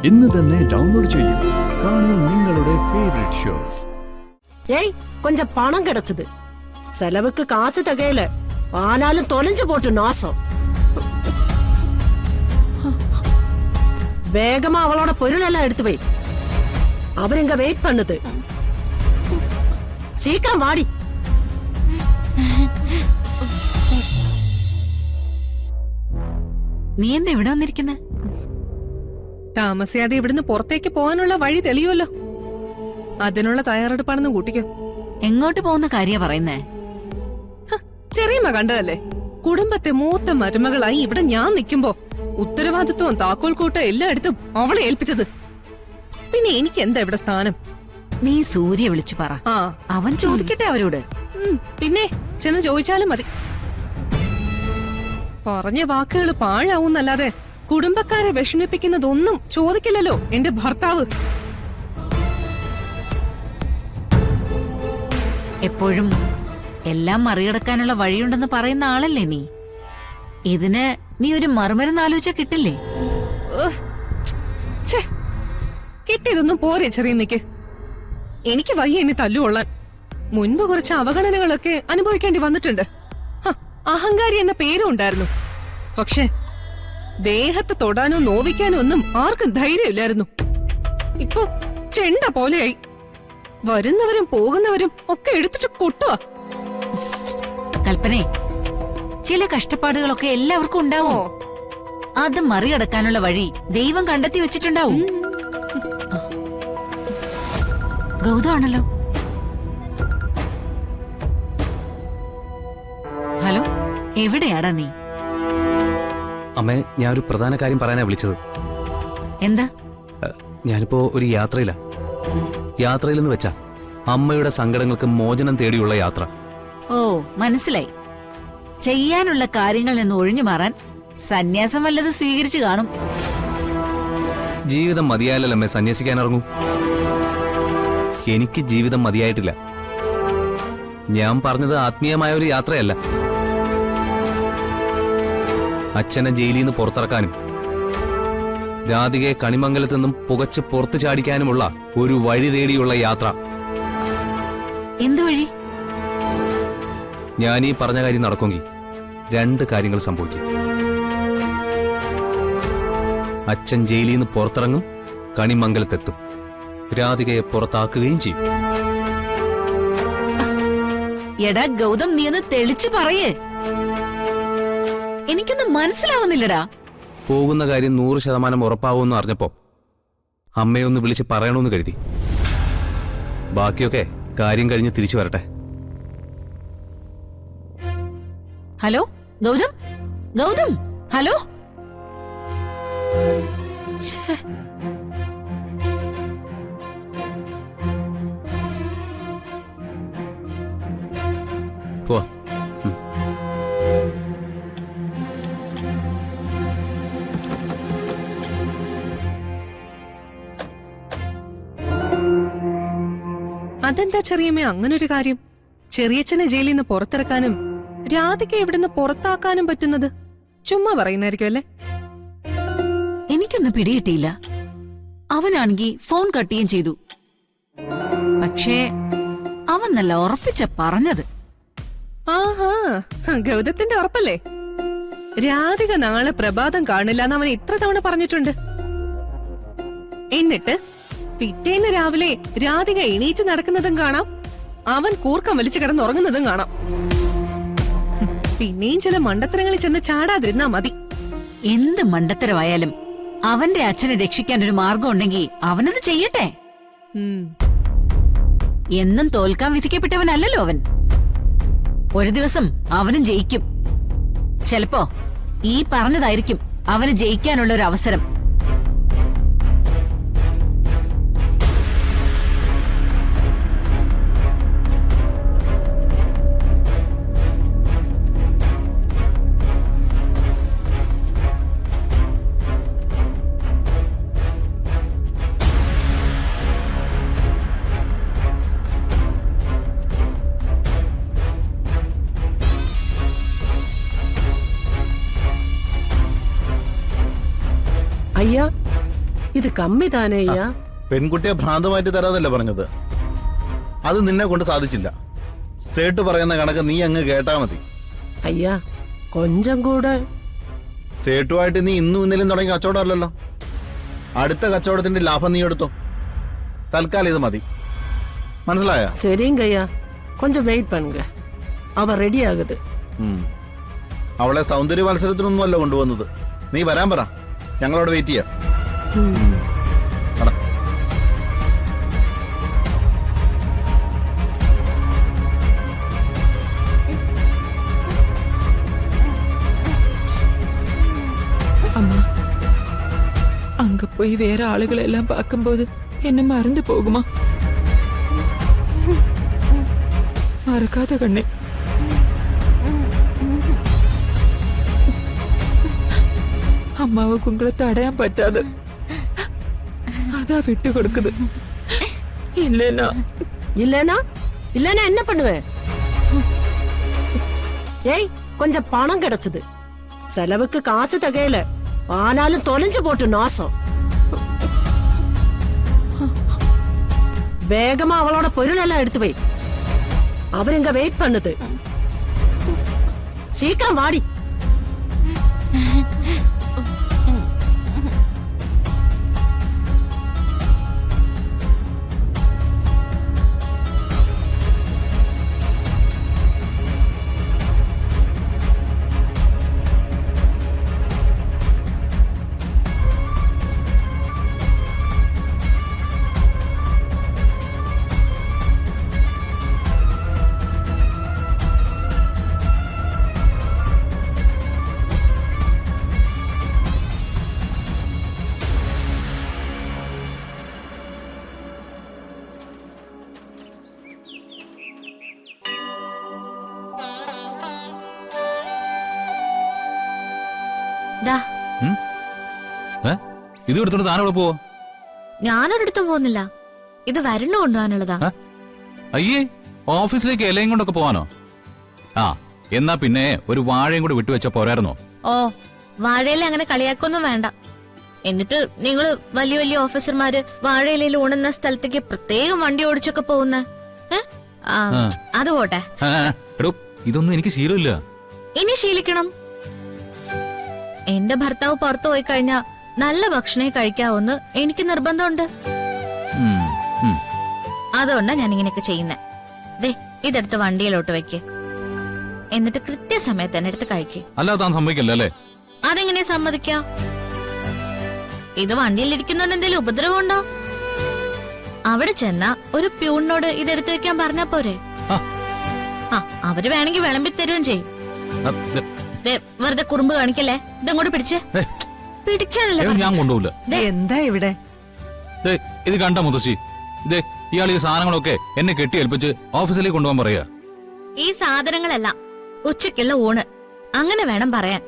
ഇന്ന് തന്നെ ഡൗൺലോഡ് ചെയ്യൂ. കാണൂ നിങ്ങളുടെ ഫേവറേറ്റ് ഷോസ്. ஏய் கொஞ்சம் பணம் கிடைச்சது, செலவுக்கு காசு தகையில, ஆனாலும் தொலைஞ்சு போட்டு நாசம். வேகமா அவளோட பொருள் எல்லாம் எடுத்து வை, அவர் இங்க வெயிட் பண்ணுது. சீக்கிரம் வாடி. നീ എന്താ ഇവിടെ വന്നിരിക്കുന്നെ? താമസിയാതെ ഇവിടുന്ന് പുറത്തേക്ക് പോകാനുള്ള വഴി തെളിയുമല്ലോ, അതിനുള്ള തയ്യാറെടുപ്പാണെന്ന് കൂട്ടിക്കോ. എങ്ങോട്ട് പോകുന്ന കാര്യ പറയുന്നേ? ചെറിയമ്മ കണ്ടതല്ലേ, കുടുംബത്തെ മൂത്ത മരുമകളായി ഇവിടെ ഞാൻ നിൽക്കുമ്പോ ഉത്തരവാദിത്വവും താക്കോൽ കൂട്ടം എല്ലായിടത്തും അവളെ ഏൽപ്പിച്ചത്. പിന്നെ എനിക്ക് എന്താ ഇവിടെ സ്ഥാനം? നീ സൂര്യ വിളിച്ചു പറ, അവൻ ചോദിക്കട്ടെ അവരോട്. പിന്നെ ചെന്ന് ചോദിച്ചാലും മതി. പറഞ്ഞ വാക്കുകൾ പാഴാവൂന്നല്ലാതെ കുടുംബക്കാരെ വിഷമിപ്പിക്കുന്നതൊന്നും ചോദിക്കില്ലല്ലോ എന്റെ ഭർത്താവ്. എപ്പോഴും എല്ലാം മറികടക്കാനുള്ള വഴിയുണ്ടെന്ന് പറയുന്ന ആളല്ലേ നീ. ഇതിന് നീ ഒരു മറുമരുന്ന് ആലോചിച്ചാ കിട്ടില്ലേ? കിട്ടിയതൊന്നും പോരെ ചെറിയമ്മയ്ക്ക്. എനിക്ക് വയ്യ എന്നെ തല്ലുകൊള്ളാൻ. മുൻപ് കുറച്ച് അവഗണനകളൊക്കെ അനുഭവിക്കേണ്ടി വന്നിട്ടുണ്ട്. അഹങ്കാരി എന്ന പേരും ഉണ്ടായിരുന്നു. പക്ഷെ ദേഹത്ത് തൊടാനോ നോവിക്കാനോ ഒന്നും ആർക്കും ധൈര്യമില്ലായിരുന്നു. ഇപ്പൊ ചെണ്ട പോലെയായി. വരുന്നവരും പോകുന്നവരും ഒക്കെ എടുത്തിട്ട് കൊട്ടുക. കൽപ്പനേ, ചില കഷ്ടപ്പാടുകളൊക്കെ എല്ലാവർക്കും ഉണ്ടാവോ? അത് മറികടക്കാനുള്ള വഴി ദൈവം കണ്ടെത്തി വെച്ചിട്ടുണ്ടാവും. ഗൗതമാണല്ലോ. ഹലോ, എവിടെയാടാ നീ? അമ്മേ, ഞാൻ ഒരു പ്രധാന കാര്യം പറയാനാ വിളിച്ചത്. എന്താ? ഞാനിപ്പോ ഒരു യാത്രയിലാ. യാത്രയിലെന്ന് വെച്ചാ അമ്മയുടെ സങ്കടങ്ങൾക്ക് മോചനം തേടിയുള്ള യാത്ര. ഓ, മനസ്സിലായി. ചെയ്യാനുള്ള കാര്യങ്ങളിൽ നിന്ന് ഒഴിഞ്ഞു മാറാൻ സന്യാസം വല്ലത് സ്വീകരിച്ചു കാണും. ജീവിതം മതിയായാലല്ലേ അമ്മേ സന്യസിക്കാൻ ഇറങ്ങൂ? എനിക്ക് ജീവിതം മതിയായിട്ടില്ല. ഞാൻ പറഞ്ഞത് ആത്മീയമായ ഒരു യാത്രയല്ല. അച്ഛനെ ജയിലിൽ നിന്ന് പുറത്തിറക്കാനും രാധികയെ കണിമംഗലത്ത് നിന്നും പുകച്ച് പുറത്തു ചാടിക്കാനുമുള്ള ഒരു വഴി തേടിയുള്ള യാത്ര. എന്ത് വഴി? ഞാൻ ഈ പറഞ്ഞ കാര്യം നടക്കുമെങ്കിൽ രണ്ട് കാര്യങ്ങൾ സംഭവിക്കും. അച്ഛൻ ജയിലിൽ നിന്ന് പുറത്തിറങ്ങും, കണിമംഗലത്തെത്തും, രാധികയെ പുറത്താക്കുകയും ചെയ്യും. എടാ ഗൗതം, നീ ഒന്ന് തെളിച്ചു പറയേ. എനിക്കൊന്നും മനസ്സിലാവുന്നില്ലടാ. പോകുന്ന കാര്യം 100% ഉറപ്പാവുമെന്ന് അറിഞ്ഞപ്പോ അമ്മയൊന്ന് വിളിച്ച് പറയണമെന്ന് കരുതി. ബാക്കിയൊക്കെ കാര്യം കഴിഞ്ഞ് തിരിച്ചു വരട്ടെ. Hello Gautam, Gautam, hello. പോവാ. അതെന്താ ചെറിയമ്മ അങ്ങനൊരു കാര്യം? ചെറിയച്ഛനെ ജയിലിൽ നിന്ന് പുറത്തിറക്കാനും രാധിക ഇവിടുന്ന് പുറത്താക്കാനും പറ്റുന്നത് ചുമ്മാ പറയുന്നായിരിക്കും അല്ലേ? എനിക്കൊന്നും പിടികിട്ടിയില്ല. അവനാണെങ്കി ഫോൺ കട്ട് ചെയ്തു. പക്ഷേ അവൻ നല്ല ഉറപ്പിച്ച പറഞ്ഞത്. ആഹാ, ഗൗതത്തിന്റെ ഉറപ്പല്ലേ? രാധിക നാളെ പ്രഭാതം കാണില്ല എന്ന് അവൻ ഇത്ര തവണ പറഞ്ഞിട്ടുണ്ട്. എന്നിട്ട് പിറ്റേന്ന് രാവിലെ രാധിക എണീറ്റ് നടക്കുന്നതും കാണാം, അവൻ കൂർക്കം വലിച്ചു കിടന്നുറങ്ങുന്നതും കാണാം. പിന്നെയും ചില മണ്ടത്തരങ്ങളിൽ ചെന്ന് ചാടാതിരുന്നാ മതി. എന്ത് മണ്ടത്തരമായാലും അവന്റെ അച്ഛനെ രക്ഷിക്കാൻ ഒരു മാർഗം ഉണ്ടെങ്കിൽ അവനത് ചെയ്യട്ടെ. എന്നും തോൽക്കാൻ വിധിക്കപ്പെട്ടവനല്ലല്ലോ അവൻ. ഒരു ദിവസം അവനും ജയിക്കും. ചിലപ്പോ ഈ പറഞ്ഞതായിരിക്കും അവന് ജയിക്കാനുള്ള ഒരു അവസരം. ஐயா, ഇത് കമ്മി താനേ അയ്യാ. പെൺകുട്ടിയെ ഭ്രാന്തമായിട്ട് തരാന്നല്ലേ പറഞ്ഞത്. അത് നിന്നെ കൊണ്ട് സാധിച്ചില്ല. സേട്ട് പറയുന്ന കണക്ക് നീ അങ്ങ് കേട്ടാ മതി. അയ്യാ കൊഞ്ചം കൂടെ. സേട്ടുമായിട്ട് നീ ഇന്നും ഇന്നലെയും തുടങ്ങിയ കച്ചവടമല്ലല്ലോ. അടുത്ത കച്ചവടത്തിന്റെ ലാഭം നീ എടുത്തോ. തൽക്കാലം ഇത് മതി. മനസ്സിലായ? சரிங்க ஐயா, கொஞ்சம் வெயிட் பண்ணுங்க, அவ ரெடி ஆகுது. അവളെ സൗന്ദര്യ മത്സരത്തിനൊന്നുമല്ല കൊണ്ടുവന്നത്. നീ വരാൻ പറ, ഞങ്ങളവിടെ വെയിറ്റ് ചെയ്യാം. அம்மா, அங்க போய் வேற ஆளுகளை எல்லாம் பார்க்கும்போது என்ன மறந்து போகுமா? மறக்காத கண்ணே. அம்மாவுக்கு உங்களை தடையான் பറ്റാது. அதான் விட்டு கொடுக்குது. இல்லைன்னா இல்லனா இல்லனா என்ன பண்ணுவேன்? ஏய், கொஞ்சம் பணம் கிடைச்சது. செலவுக்கு காசு தகையில, ஆனாலும் தொலைஞ்சு போட்டு நாசம். வேகமா அவளோட பொருள் எல்லாம் எடுத்து வை. அவர் இங்க வெயிட் பண்ணுது. சீக்கிரம் வாடி. ഇത് എടുത്തോണ്ട് താനോടെ പോവോ? ഞാനൊരിടത്തും പോകുന്നില്ല. ഇത് വരുണ്ണ കൊണ്ടുപോകാനുള്ളതാ. അയ്യേ, ഓഫീസിലേക്ക് ഇലയും കൊണ്ടൊക്കെ പോവാനോ? ആ, എന്നാ പിന്നെ ഒരു വാഴയും കൂടി വിട്ടുവെച്ച പോരായിരുന്നോ? ഓ, വാഴയില അങ്ങനെ കളിയാക്കൊന്നും വേണ്ട. എന്നിട്ട് നിങ്ങള് വലിയ വലിയ ഓഫീസർമാര് വാഴയിലയിൽ ഊണുന്ന സ്ഥലത്തേക്ക് പ്രത്യേകം വണ്ടി ഓടിച്ചൊക്കെ പോകുന്ന അത് പോട്ടെ. എടോ, ഇതൊന്നും എനിക്ക് ശീലമില്ല. ഇനി ശീലിക്കണം. എന്റെ ഭർത്താവ് പുറത്തു പോയി കഴിഞ്ഞാ നല്ല ഭക്ഷണേ കഴിക്കാവൂന്ന് എനിക്ക് നിർബന്ധമുണ്ട്. അതുകൊണ്ടാ ഞാൻ ഇങ്ങനെയൊക്കെ ചെയ്യുന്നേ. ദേ, ഇതെടുത്ത് വണ്ടിയിലോട്ട് വെക്ക്. എന്നിട്ട് കൃത്യസമയത്ത് തന്നെ എടുത്ത് കഴിക്ക്. അല്ലാതെ താൻ സമ്മതിക്കല്ലേ? അതെങ്ങനെ സമ്മതിക്കാം? ഇത് വണ്ടിയിലിരിക്കുന്നോണ്ട് എന്തെങ്കിലും ഉപദ്രവം ഉണ്ടോ? അവിടെ ചെന്നാ ഒരു പ്യൂണിനോട് ഇതെടുത്ത് വെക്കാൻ പറഞ്ഞാ പോരെ? അവര് വേണമെങ്കിൽ വിളമ്പി തരുകയും ചെയ്യും. വെറുതെ കുറുമ്പ് കാണിക്കല്ലേ. ഇതങ്ങോട്ട് പിടിച്ചേ. പിടിക്കാനല്ലേ ഞാൻ കൊണ്ടുപോകില്ല. എന്താ ഇവിടെ? ഇത് കണ്ട മുത്തശ്ശി, ഇതേ ഇയാൾ ഈ സാധനങ്ങളൊക്കെ എന്നെ കെട്ടി ഏൽപ്പിച്ച് ഓഫീസിലേക്ക് കൊണ്ടുപോകാൻ പറയാ. ഈ സാധനങ്ങളെല്ലാം ഉച്ചയ്ക്കുള്ള ഊണ് അങ്ങനെ വേണം പറയാൻ.